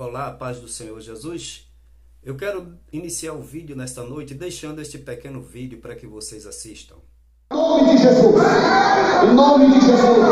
Olá, a paz do Senhor Jesus. Eu quero iniciar o vídeo nesta noite deixando este pequeno vídeo para que vocês assistam. Em nome de Jesus. Em nome de Jesus.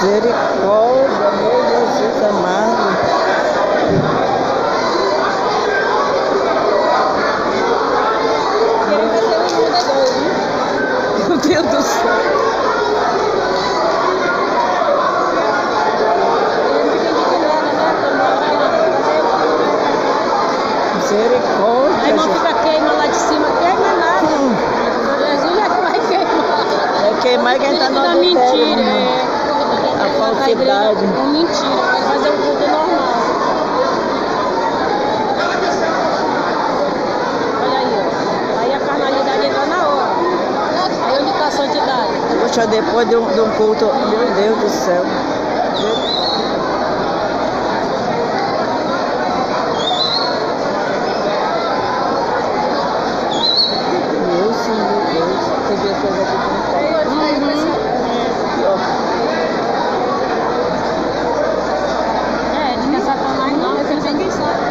Misericórdia, meu Jesus amado. Meu Deus do céu. Misericórdia. Aí não fica queima lá de cima, queima nada. Jesus é que vai queimar. É queimar quem está no Da adultério, mentira, né? A falsidade. Com mentira, vai fazer um culto normal. Olha aí, ó. Aí a carnalidade entra na hora. Aí onde está a santidade? Poxa, depois de um culto, meu Deus do céu. Meu Senhor Deus, você vê as coisas aqui como É, diz que é Satanás não, mas ele tem quem sabe.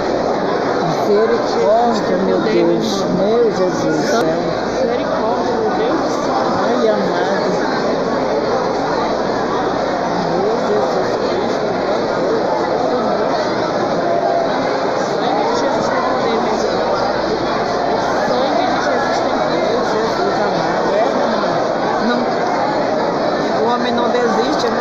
misericórdia, meu Deus, meu Jesus do céu. Misericórdia, meu Deus do céu. Ai, amado. Meu Jesus Cristo. Sangue de Jesus tem poder, meu Deus. Sangue de Jesus tem poder. Meu Jesus amado. Não, o homem não desiste, né?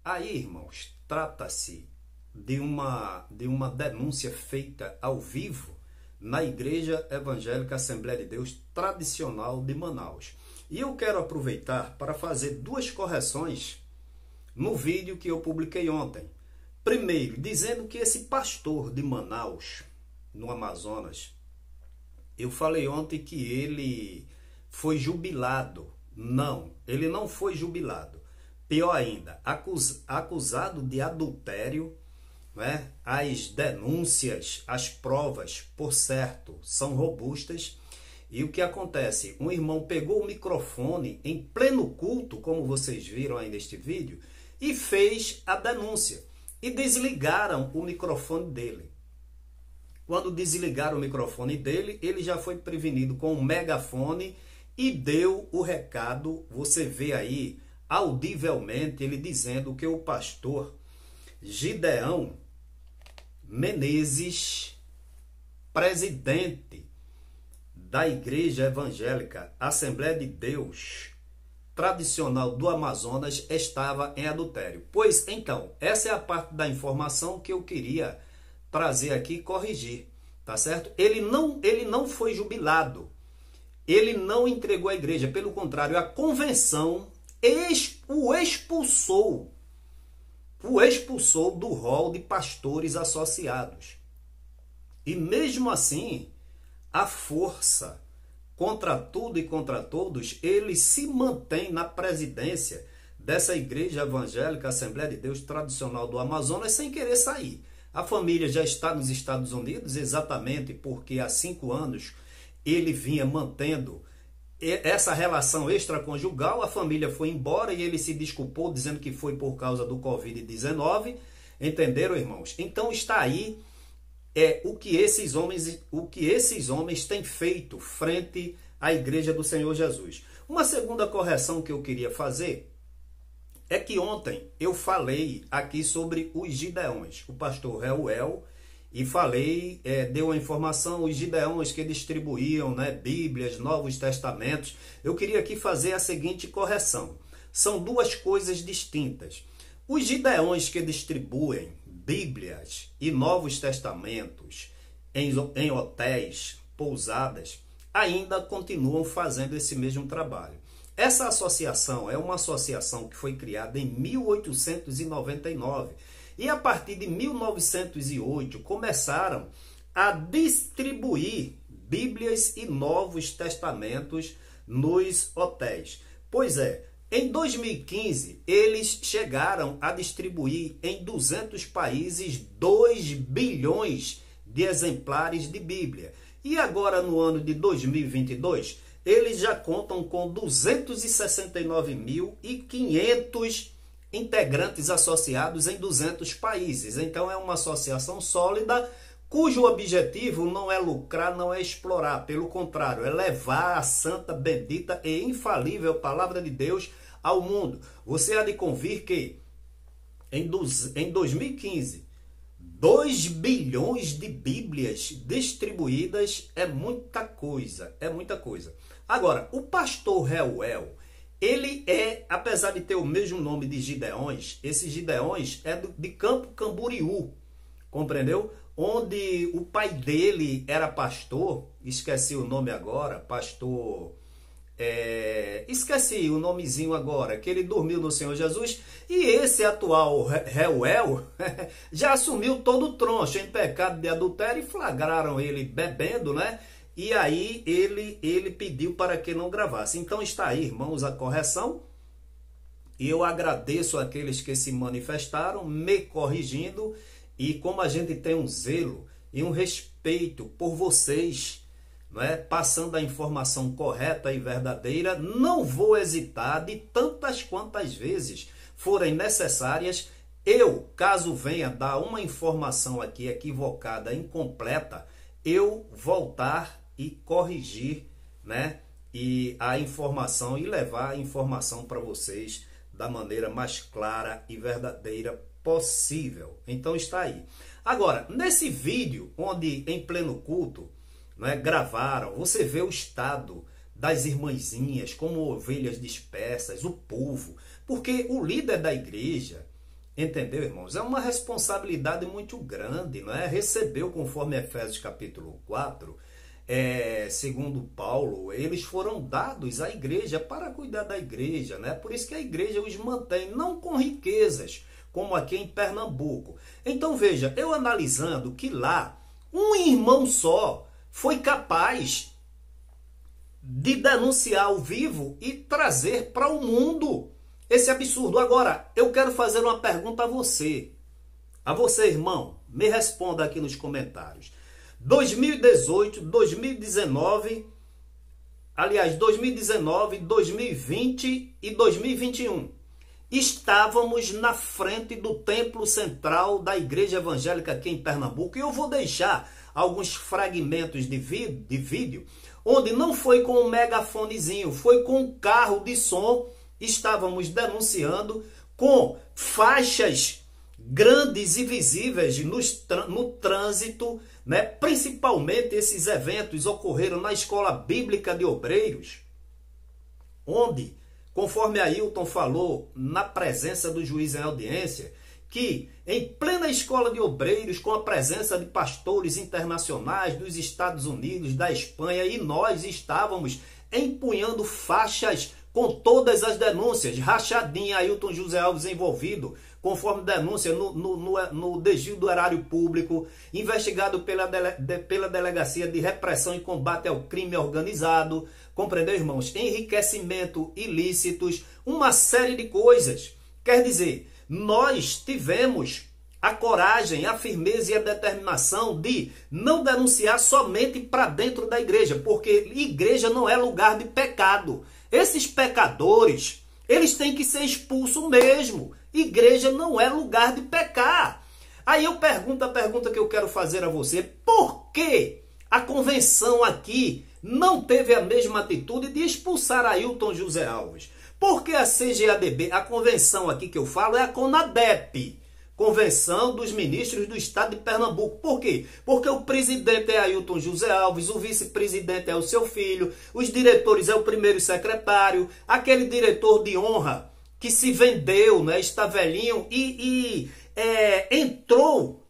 Aí, irmãos, trata-se de uma denúncia feita ao vivo na Igreja Evangélica Assembleia de Deus Tradicional de Manaus. E eu quero aproveitar para fazer duas correções no vídeo que eu publiquei ontem. Primeiro, dizendo que esse pastor de Manaus, no Amazonas, eu falei ontem que ele foi jubilado. Não, ele não foi jubilado. Pior ainda, acusado de adultério, né? As denúncias, as provas, por certo, são robustas. E o que acontece? Um irmão pegou o microfone em pleno culto, como vocês viram aí neste vídeo, e fez a denúncia. E desligaram o microfone dele. Quando desligaram o microfone dele, ele já foi prevenido com um megafone e deu o recado. Você vê aí audivelmente ele dizendo que o pastor Gideão Menezes, presidente da Igreja Evangélica Assembleia de Deus Tradicional do Amazonas, estava em adultério. Pois então, essa é a parte da informação que eu queria trazer aqui e corrigir, tá certo? Ele não foi jubilado, ele não entregou a igreja, pelo contrário, a convenção o expulsou do rol de pastores associados. E mesmo assim, a força, contra tudo e contra todos, ele se mantém na presidência dessa Igreja Evangélica Assembleia de Deus Tradicional do Amazonas sem querer sair. A família já está nos Estados Unidos, exatamente porque há 5 anos ele vinha mantendo essa relação extraconjugal. A família foi embora e ele se desculpou, dizendo que foi por causa do Covid-19. Entenderam, irmãos? Então está aí o que esses homens têm feito frente à Igreja do Senhor Jesus. Uma segunda correção que eu queria fazer é que ontem eu falei aqui sobre os Gideões, o pastor Reuel, e falei, deu a informação, os Gideões que distribuíam, né, Bíblias, Novos Testamentos. Eu queria aqui fazer a seguinte correção. São duas coisas distintas. Os Gideões que distribuem Bíblias e Novos Testamentos em hotéis, pousadas, ainda continuam fazendo esse mesmo trabalho. Essa associação é uma associação que foi criada em 1899 e a partir de 1908 começaram a distribuir Bíblias e Novos Testamentos nos hotéis. Pois é, em 2015 eles chegaram a distribuir em 200 países 2 bilhões de exemplares de Bíblia. E agora no ano de 2022 eles já contam com 269.500 integrantes associados em 200 países. Então é uma associação sólida, cujo objetivo não é lucrar, não é explorar. Pelo contrário, é levar a santa, bendita e infalível palavra de Deus ao mundo. Você há de convir que em 2015, 2 bilhões de Bíblias distribuídas é muita coisa, é muita coisa. Agora, o pastor Reuel, ele apesar de ter o mesmo nome de Gideões, esse Gideões é de Campo Camboriú, compreendeu? Onde o pai dele era pastor, esqueci o nome agora, pastor... esqueci o nomezinho agora, que ele dormiu no Senhor Jesus, e esse atual Reuel já assumiu todo o troncho em pecado de adultério e flagraram ele bebendo, né? E aí ele pediu para que não gravasse. Então está aí, irmãos, a correção. E eu agradeço àqueles que se manifestaram, me corrigindo. E como a gente tem um zelo e um respeito por vocês, não é? Passando a informação correta e verdadeira, não vou hesitar de tantas quantas vezes forem necessárias. Eu, caso venha dar uma informação aqui equivocada, incompleta, eu voltar e corrigir, né, e a informação e levar a informação para vocês da maneira mais clara e verdadeira possível. Então está aí. Agora, nesse vídeo onde em pleno culto, né, gravaram, você vê o estado das irmãzinhas como ovelhas dispersas, o povo, porque o líder da igreja, entendeu, irmãos, é uma responsabilidade muito grande, não é? Recebeu, conforme Efésios capítulo 4, segundo Paulo, eles foram dados à igreja para cuidar da igreja, né? Por isso que a igreja os mantém, não com riquezas, como aqui em Pernambuco. Então veja, eu analisando que lá, um irmão só foi capaz de denunciar ao vivo e trazer para o mundo esse absurdo. Agora, eu quero fazer uma pergunta a você, irmão, me responda aqui nos comentários. 2018, 2019, aliás, 2019, 2020 e 2021. Estávamos na frente do templo central da igreja evangélica aqui em Pernambuco. E eu vou deixar alguns fragmentos de vídeo, onde não foi com um megafonezinho, foi com um carro de som. Estávamos denunciando com faixas grandes e visíveis no trânsito, né? Principalmente esses eventos ocorreram na Escola Bíblica de Obreiros, onde, conforme Ailton falou, na presença do juiz em audiência, que em plena Escola de Obreiros, com a presença de pastores internacionais dos Estados Unidos, da Espanha, e nós estávamos empunhando faixas com todas as denúncias, rachadinha, Ailton José Alves envolvido, conforme denúncia no desvio do erário público, investigado pela Delegacia de Repressão e Combate ao Crime Organizado, compreendeu, irmãos? Enriquecimento ilícitos, uma série de coisas. Quer dizer, nós tivemos a coragem, a firmeza e a determinação de não denunciar somente para dentro da igreja, porque igreja não é lugar de pecado. Esses pecadores, eles têm que ser expulsos mesmo. Igreja não é lugar de pecar. Aí eu pergunto, a pergunta que eu quero fazer a você: por que a convenção aqui não teve a mesma atitude de expulsar Ailton José Alves? Porque a CGADB, a convenção aqui que eu falo, é a CONADEP, Convenção dos Ministros do Estado de Pernambuco. Por quê? Porque o presidente é Ailton José Alves, o vice-presidente é o seu filho, os diretores é o primeiro secretário, aquele diretor de honra que se vendeu, né, está velhinho e entrou,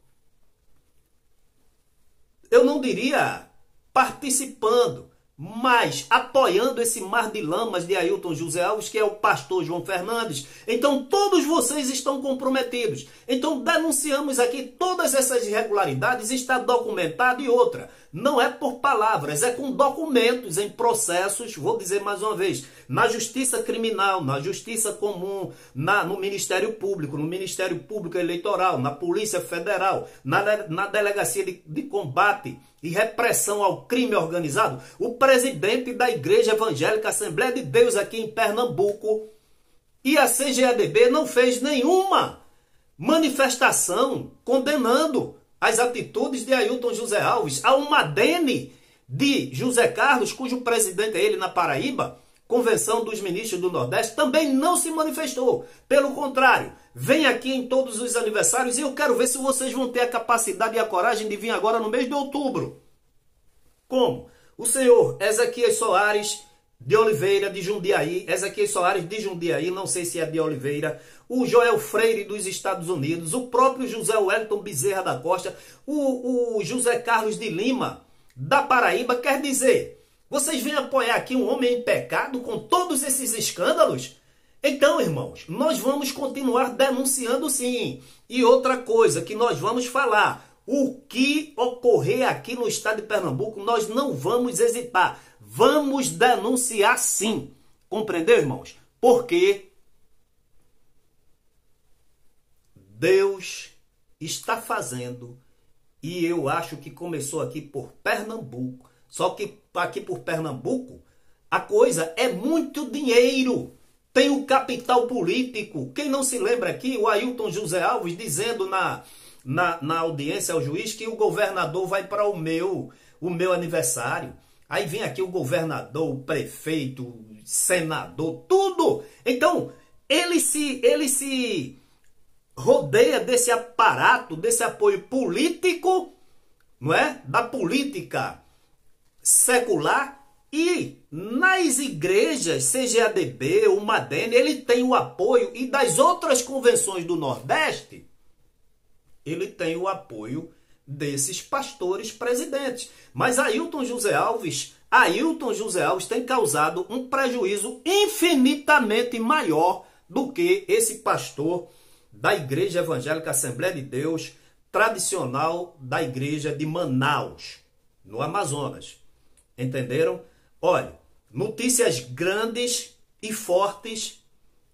eu não diria participando, mas apoiando esse mar de lamas de Ailton José Alves, que é o pastor João Fernandes. Então todos vocês estão comprometidos. Então denunciamos aqui todas essas irregularidades, está documentado. E outra, não é por palavras, é com documentos em processos, vou dizer mais uma vez, na Justiça Criminal, na Justiça Comum, no Ministério Público, no Ministério Público Eleitoral, na Polícia Federal, na Delegacia de Combate e Repressão ao Crime Organizado. O presidente da Igreja Evangélica Assembleia de Deus aqui em Pernambuco e a CGADB não fez nenhuma manifestação condenando as atitudes de Ailton José Alves. Há uma ADN de José Carlos, cujo presidente é ele na Paraíba, Convenção dos Ministros do Nordeste, também não se manifestou. Pelo contrário, vem aqui em todos os aniversários e eu quero ver se vocês vão ter a capacidade e a coragem de vir agora no mês de outubro. Como? O senhor Ezequias Soares de Oliveira, de Jundiaí, Ezequias Soares de Jundiaí, não sei se é de Oliveira, o Joel Freire dos Estados Unidos, o próprio José Wellington Bezerra da Costa, o José Carlos de Lima, da Paraíba. Quer dizer, vocês vêm apoiar aqui um homem em pecado com todos esses escândalos? Então, irmãos, nós vamos continuar denunciando sim. E outra coisa que nós vamos falar, o que ocorrer aqui no estado de Pernambuco, nós não vamos hesitar. Vamos denunciar sim. Compreendeu, irmãos? Porque Deus está fazendo, e eu acho que começou aqui por Pernambuco. Só que aqui por Pernambuco, a coisa é muito dinheiro. Tem o capital político. Quem não se lembra aqui, o Ailton José Alves dizendo na audiência ao juiz que o governador vai para o meu aniversário. Aí vem aqui o governador, o prefeito, senador, tudo. Então, ele se rodeia desse aparato, desse apoio político, não é? Da política secular. E nas igrejas, CGADB, o MADEN, ele tem o apoio, e das outras convenções do Nordeste, ele tem o apoio desses pastores presidentes. Mas Ailton José Alves tem causado um prejuízo infinitamente maior do que esse pastor da Igreja Evangélica Assembleia de Deus, tradicional da Igreja de Manaus, no Amazonas. Entenderam? Olha, notícias grandes e fortes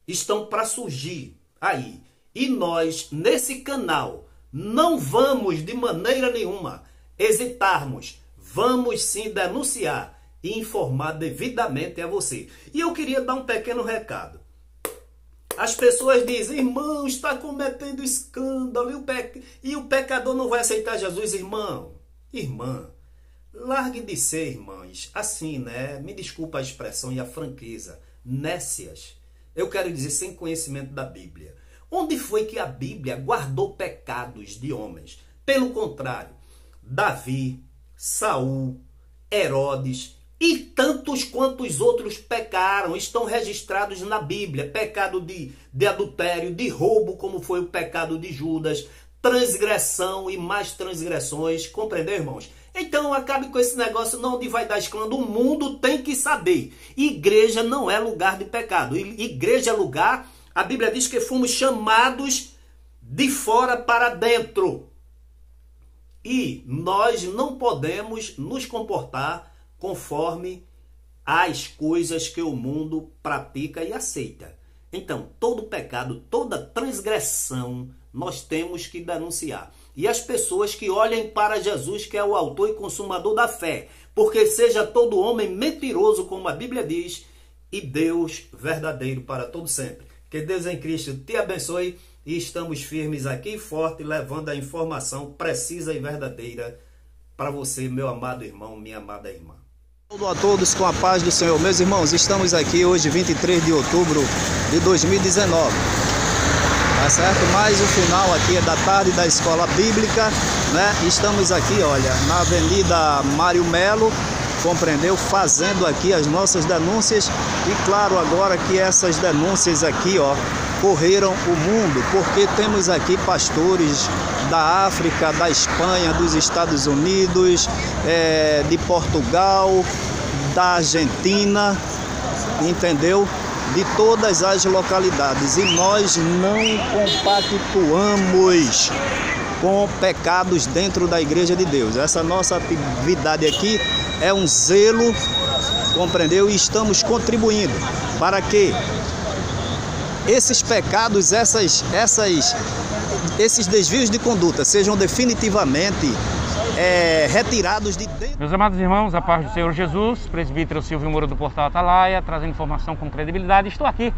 estão para surgir aí. E nós, nesse canal, não vamos de maneira nenhuma hesitarmos. Vamos sim denunciar e informar devidamente a você. E eu queria dar um pequeno recado. As pessoas dizem, irmão, está cometendo escândalo e o pecador não vai aceitar Jesus. Irmão, irmã, largue de ser, irmãs, assim, né? Me desculpa a expressão e a franqueza, nécias. Eu quero dizer, sem conhecimento da Bíblia. Onde foi que a Bíblia guardou pecados de homens? Pelo contrário, Davi, Saul, Herodes e tantos quantos outros pecaram, estão registrados na Bíblia. Pecado de adultério, de roubo, como foi o pecado de Judas, transgressão e mais transgressões. Compreendeu, irmãos? Então acabe com esse negócio, não, onde vai dar escândalo. O mundo tem que saber. Igreja não é lugar de pecado. Igreja é lugar, a Bíblia diz que fomos chamados de fora para dentro. E nós não podemos nos comportar conforme as coisas que o mundo pratica e aceita. Então, todo pecado, toda transgressão, nós temos que denunciar. E as pessoas que olhem para Jesus, que é o autor e consumador da fé, porque seja todo homem mentiroso, como a Bíblia diz, e Deus verdadeiro para todo sempre. Que Deus em Cristo te abençoe e estamos firmes aqui e forte, levando a informação precisa e verdadeira para você, meu amado irmão, minha amada irmã. Saúdo a todos com a paz do Senhor. Meus irmãos, estamos aqui hoje, 23 de outubro de 2019. Tá certo? Mais o final aqui da tarde da Escola Bíblica, né? Estamos aqui, olha, na Avenida Mário Melo, compreendeu? Fazendo aqui as nossas denúncias. E claro, agora que essas denúncias aqui, ó, correram o mundo, porque temos aqui pastores da África, da Espanha, dos Estados Unidos, de Portugal, da Argentina, entendeu? De todas as localidades. E nós não compactuamos com pecados dentro da Igreja de Deus. Essa nossa atividade aqui é um zelo, compreendeu? E estamos contribuindo para que esses pecados, esses desvios de conduta sejam definitivamente retirados de dentro. Meus amados irmãos, a paz do Senhor Jesus, presbítero Silvio Moura do Portal Atalaia, trazendo informação com credibilidade. Estou aqui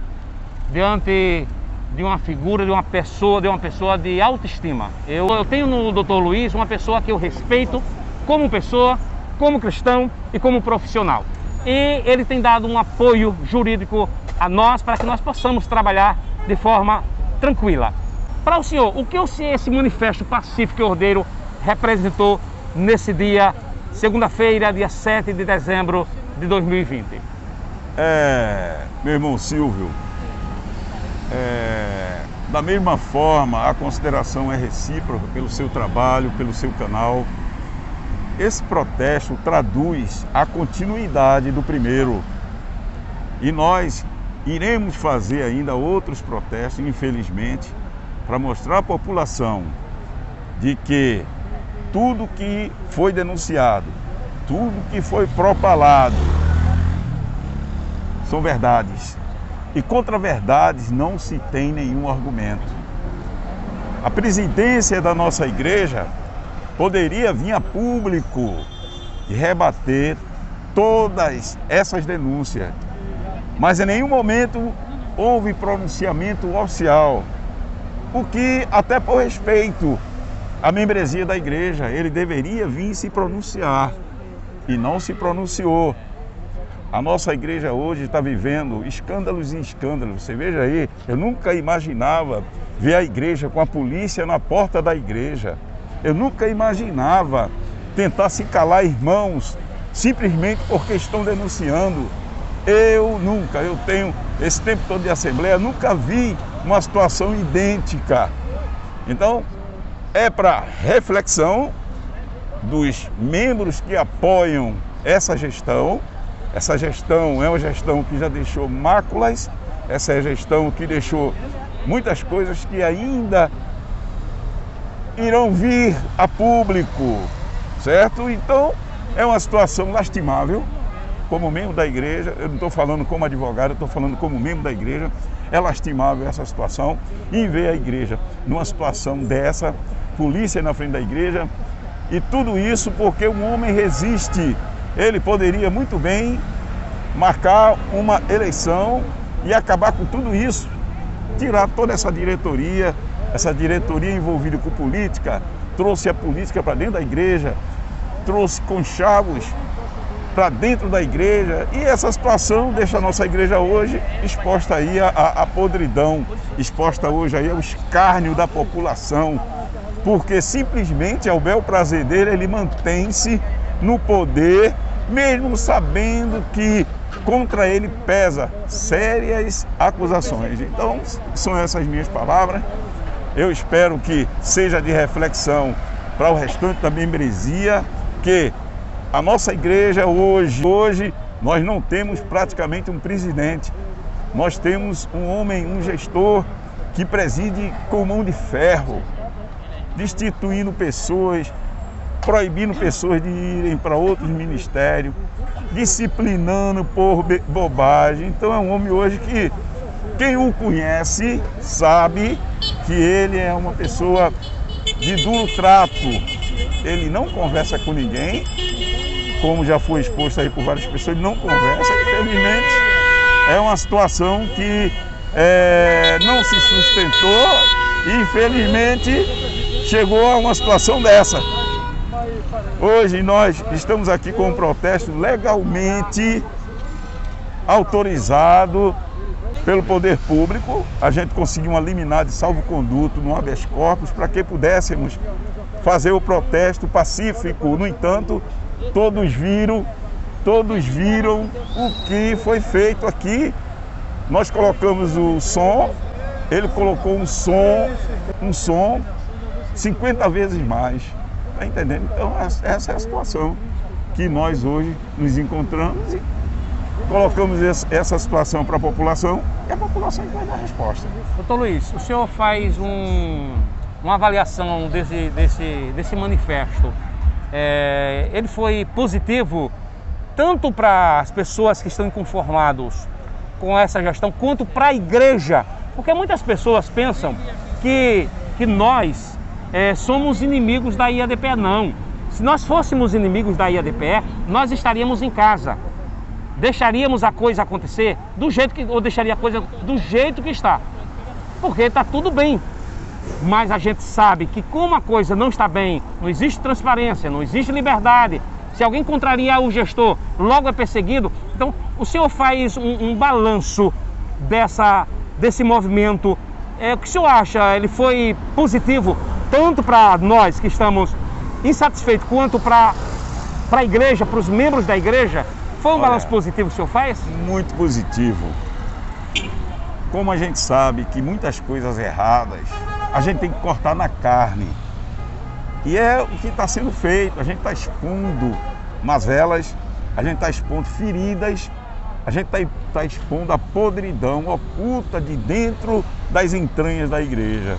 diante de uma figura, de uma pessoa de autoestima. Eu tenho no Dr. Luiz uma pessoa que eu respeito como pessoa, como cristão e como profissional. E ele tem dado um apoio jurídico a nós para que nós possamos trabalhar de forma tranquila. Para o senhor, o que esse manifesto pacífico e ordeiro representou nesse dia, segunda-feira, dia 7 de dezembro de 2020? Meu irmão Silvio, da mesma forma, a consideração é recíproca pelo seu trabalho, pelo seu canal. Esse protesto traduz a continuidade do primeiro. E nós iremos fazer ainda outros protestos, infelizmente, para mostrar à população de que tudo que foi denunciado, tudo que foi propalado, são verdades. E contra verdades não se tem nenhum argumento. A presidência da nossa igreja poderia vir a público e rebater todas essas denúncias, mas em nenhum momento houve pronunciamento oficial, o que até por respeito à membresia da igreja, ele deveria vir se pronunciar e não se pronunciou. A nossa igreja hoje está vivendo escândalos em escândalos. Você veja aí, eu nunca imaginava ver a igreja com a polícia na porta da igreja. Eu nunca imaginava tentar se calar irmãos simplesmente porque estão denunciando. Eu tenho esse tempo todo de assembleia, nunca vi uma situação idêntica. Então, é para reflexão dos membros que apoiam essa gestão. Essa gestão é uma gestão que já deixou máculas, essa é a gestão que deixou muitas coisas que ainda irão vir a público, certo? Então, é uma situação lastimável. Como membro da igreja, eu não estou falando como advogado, eu estou falando como membro da igreja, é lastimável essa situação. E ver a igreja numa situação dessa, polícia na frente da igreja, e tudo isso porque um homem resiste. Ele poderia muito bem marcar uma eleição e acabar com tudo isso, tirar toda essa diretoria envolvida com política, trouxe a política para dentro da igreja, trouxe conchavos para dentro da igreja, e essa situação deixa a nossa igreja hoje exposta aí à podridão, exposta hoje aí ao escárnio da população, porque simplesmente ao bel prazer dele, ele mantém-se no poder, mesmo sabendo que contra ele pesa sérias acusações. Então, são essas minhas palavras. Eu espero que seja de reflexão para o restante da membresia, que a nossa igreja hoje nós não temos praticamente um presidente. Nós temos um homem, um gestor que preside com mão de ferro, destituindo pessoas, proibindo pessoas de irem para outros ministérios, disciplinando por bobagem. Então é um homem hoje que quem o conhece sabe que ele é uma pessoa de duro trato. Ele não conversa com ninguém, como já foi exposto aí por várias pessoas, ele não conversa. Infelizmente é uma situação que não se sustentou e infelizmente chegou a uma situação dessa. Hoje nós estamos aqui com um protesto legalmente autorizado pelo poder público. A gente conseguiu uma liminar de salvo-conduto no habeas corpus para que pudéssemos fazer o protesto pacífico. No entanto, todos viram o que foi feito aqui. Nós colocamos o som, ele colocou um som 50 vezes mais. Está entendendo? Então essa é a situação que nós hoje nos encontramos e colocamos essa situação para a população e a população vai dar a resposta. Doutor Luiz, o senhor faz uma avaliação desse manifesto. Ele foi positivo tanto para as pessoas que estão inconformadas com essa gestão, quanto para a igreja? Porque muitas pessoas pensam que nós somos inimigos da IADPE. Não. Se nós fôssemos inimigos da IADPE, nós estaríamos em casa. Deixaríamos a coisa acontecer ou deixaria a coisa do jeito que está. Porque está tudo bem. Mas a gente sabe que como a coisa não está bem, não existe transparência, não existe liberdade. Se alguém contrariar o gestor, logo é perseguido. Então, o senhor faz um balanço desse movimento. O que o senhor acha? Ele foi positivo tanto para nós que estamos insatisfeitos, quanto para a igreja, para os membros da igreja? Foi um balanço positivo que o senhor faz? Muito positivo. Como a gente sabe que muitas coisas erradas, a gente tem que cortar na carne. E é o que está sendo feito. A gente está expondo mazelas, a gente está expondo feridas, a gente está expondo a podridão oculta de dentro das entranhas da igreja.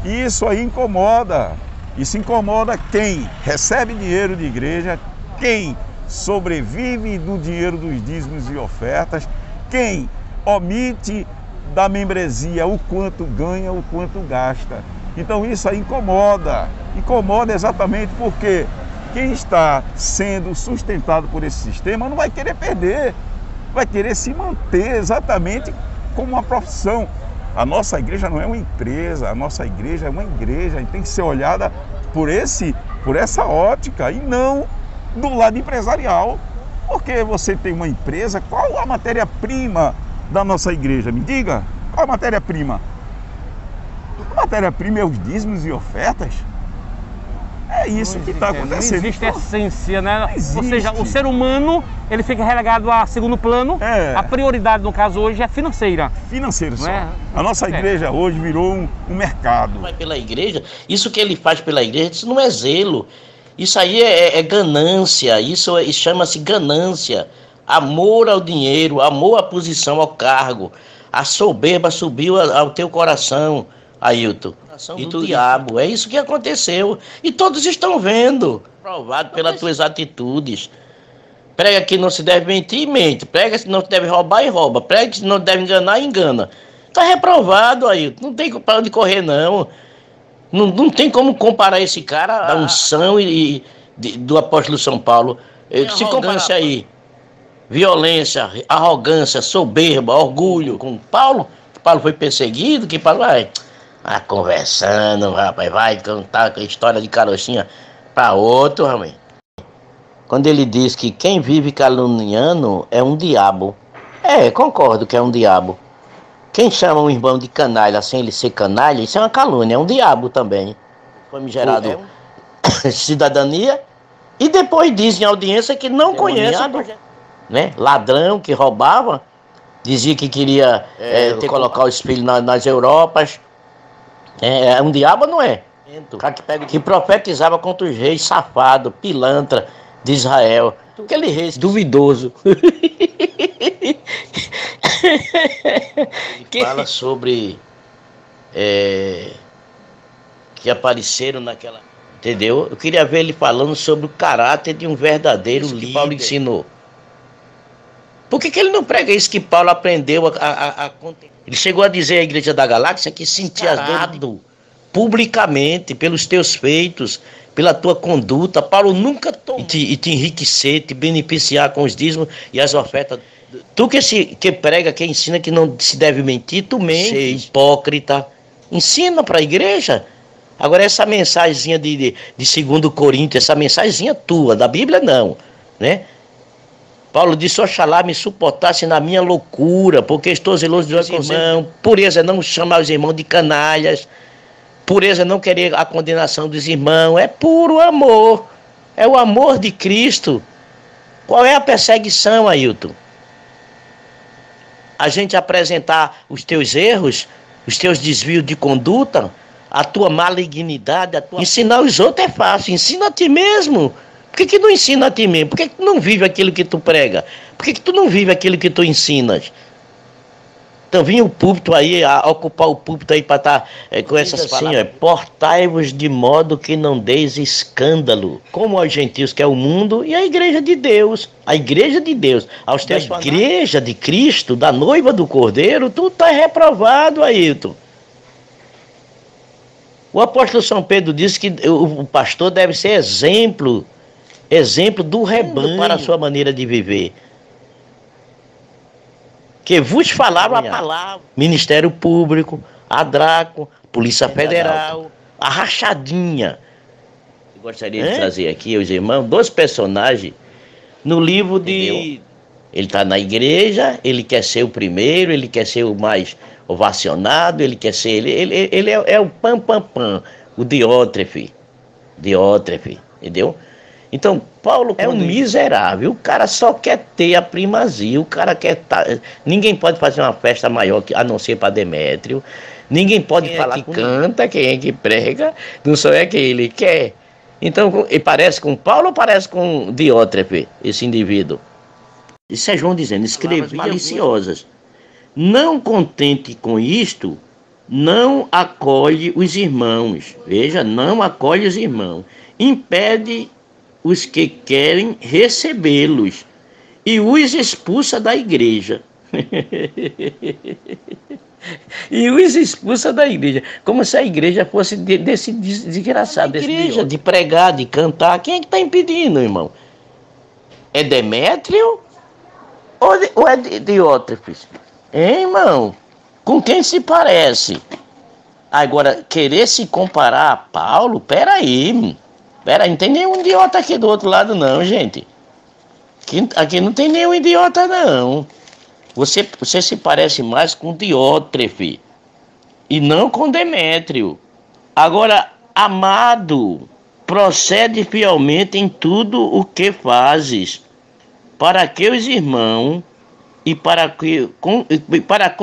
E isso aí incomoda. Isso incomoda quem recebe dinheiro de igreja, quem sobrevive do dinheiro dos dízimos e ofertas, quem omite da membresia o quanto ganha, o quanto gasta. Então isso aí incomoda. Incomoda exatamente porque quem está sendo sustentado por esse sistema não vai querer perder, vai querer se manter exatamente como uma profissão. A nossa igreja não é uma empresa, a nossa igreja é uma igreja e tem que ser olhada por essa ótica e não do lado empresarial. Porque você tem uma empresa, qual a matéria-prima da nossa igreja? Me diga, qual a matéria-prima? A matéria-prima é os dízimos e ofertas. É isso que está acontecendo. Não existe essência, né? Ou seja, o ser humano, ele fica relegado a segundo plano. A prioridade, no caso, hoje é financeira. Financeira só. A nossa igreja hoje virou um mercado. Vai pela igreja, isso que ele faz pela igreja, isso não é zelo. Isso aí é ganância, isso chama-se ganância. Amor ao dinheiro, amor à posição, ao cargo. A soberba subiu ao teu coração, Ailton. E do diabo, é isso que aconteceu. E todos estão vendo. Provado pelas tuas atitudes. Prega que não se deve mentir, mente. Prega que não se deve roubar e rouba. Prega que não deve enganar, engana. Está reprovado, Ailton. Não tem para onde correr, não. Não tem como comparar esse cara da unção do apóstolo São Paulo. Se comparar aí, violência, arrogância, soberba, orgulho com Paulo, que Paulo foi perseguido, que Paulo vai conversando, rapaz, vai contar a história de carochinha para outro, rapaz. Quando ele diz que quem vive caluniando é um diabo. Concordo que é um diabo. Quem chama um irmão de canalha sem ele ser canalha, isso é uma calúnia, é um diabo também. Foi me gerado cidadania e depois diz em audiência que não conhece, né? Ladrão que roubava, dizia que queria colocar os filhos nas Europas. É um diabo, não é? Que profetizava contra os reis safado, pilantra de Israel. Aquele rei duvidoso. Que fala sobre que apareceram naquela... Entendeu? Eu queria ver ele falando sobre o caráter de um verdadeiro líder que Paulo ensinou. Por que ele não prega isso que Paulo aprendeu a... Ele chegou a dizer à Igreja da Galáxia que sentia dado publicamente pelos teus feitos, pela tua conduta. Paulo nunca tomou e te enriquecer, te beneficiar com os dízimos e as ofertas. Tu que prega, que ensina que não se deve mentir, tu mente, hipócrita. Ensina para a igreja Agora essa mensagenzinha de 2 Coríntios, essa mensagenzinha tua, da Bíblia não, né? Paulo disse, oxalá me suportasse na minha loucura, porque estou zeloso dos irmãos. Pureza é não chamar os irmãos de canalhas. Pureza é não querer a condenação dos irmãos. É puro amor. É o amor de Cristo. Qual é a perseguição, Ailton? A gente apresentar os teus erros, os teus desvios de conduta, a tua malignidade, ensinar os outros é fácil. Ensina a ti mesmo. Por que não ensina a ti mesmo? Por que tu não vive aquilo que tu prega? Por que tu não vive aquilo que tu ensinas? Então vinha o púlpito aí, a ocupar o púlpito aí para estar com essas palavras. Portai-vos de modo que não deis escândalo, como aos gentios, que é o mundo, e a igreja de Deus. A igreja de Deus. Aos teus da igreja de Cristo, da noiva do Cordeiro, tu tá reprovado, Ailton. O apóstolo São Pedro disse que o pastor deve ser exemplo do rebanho para a sua maneira de viver. Que vos falaram a palavra. Ministério Público, a Draco, Polícia Federal, a rachadinha. Eu gostaria de trazer aqui, os irmãos, 2 personagens no livro de... Entendeu? Ele está na igreja, ele quer ser o primeiro, ele quer ser o mais ovacionado, ele quer ser... Ele é o pam, o Diótrefe, entendeu? Então, Paulo é um miserável, o cara só quer ter a primazia, o cara quer ninguém pode fazer uma festa maior a não ser para Demétrio, ninguém pode falar que canta, quem é que prega, não só é quem ele quer. Então, ele parece com Paulo ou parece com Diótrefe, esse indivíduo? Isso é João dizendo, escreve maliciosas. Não contente com isto, não acolhe os irmãos, veja, não acolhe os irmãos, impede os que querem recebê-los e os expulsa da igreja. E os expulsa da igreja, como se a igreja fosse desse desgraçado, desse igreja de pregar, de cantar. Quem é que está impedindo, irmão? É Demétrio ou é Diótrefes? Hein, irmão? Com quem se parece? Agora, querer se comparar a Paulo, peraí, não tem nenhum idiota aqui do outro lado não, gente. Aqui não tem nenhum idiota não. Você se parece mais com Diótrefe e não com Demétrio. Agora, amado, procede fielmente em tudo o que fazes, para que os irmãos e para com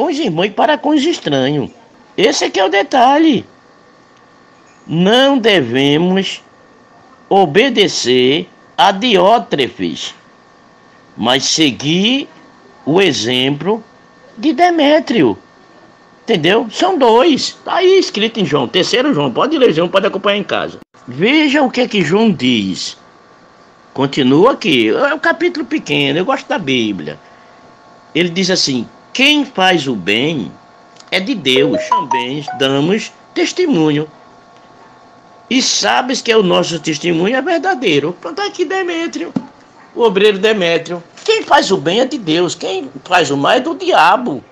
os irmãos e para com os estranhos. Esse aqui é o detalhe. Não devemos obedecer a Diótrefes, mas seguir o exemplo de Demétrio. Entendeu? São 2. Está aí escrito em João, 3º João. Pode ler, João, pode acompanhar em casa. Veja o que João diz. Continua aqui. É um capítulo pequeno, eu gosto da Bíblia. Ele diz assim: quem faz o bem é de Deus. Também damos testemunho. E sabes que o nosso testemunho é verdadeiro. Pronto, aqui Demétrio, o obreiro Demétrio. Quem faz o bem é de Deus, quem faz o mal é do diabo.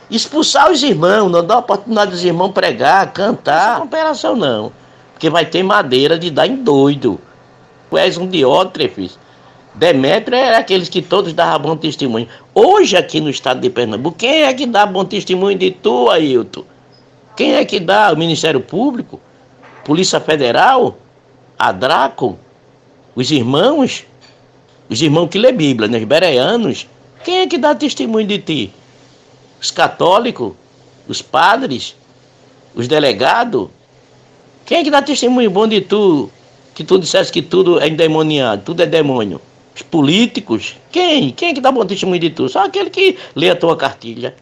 Expulsar os irmãos, não dar a oportunidade dos irmãos pregar, cantar, não é operação não. Porque vai ter madeira de dar em doido. Tu és um Diótrefes. Demétrio era aqueles que todos davam bom testemunho. Hoje aqui no estado de Pernambuco, quem é que dá bom testemunho de tu, Ailton? Quem é que dá? O Ministério Público? Polícia Federal, a Draco, os irmãos que lê Bíblia, né? Os bereanos. Quem é que dá testemunho de ti? Os católicos, os padres, os delegados. Quem é que dá testemunho bom de tu, que tu disseste que tudo é endemoniado, tudo é demônio? Os políticos. Quem é que dá bom testemunho de tu? Só aquele que lê a tua cartilha.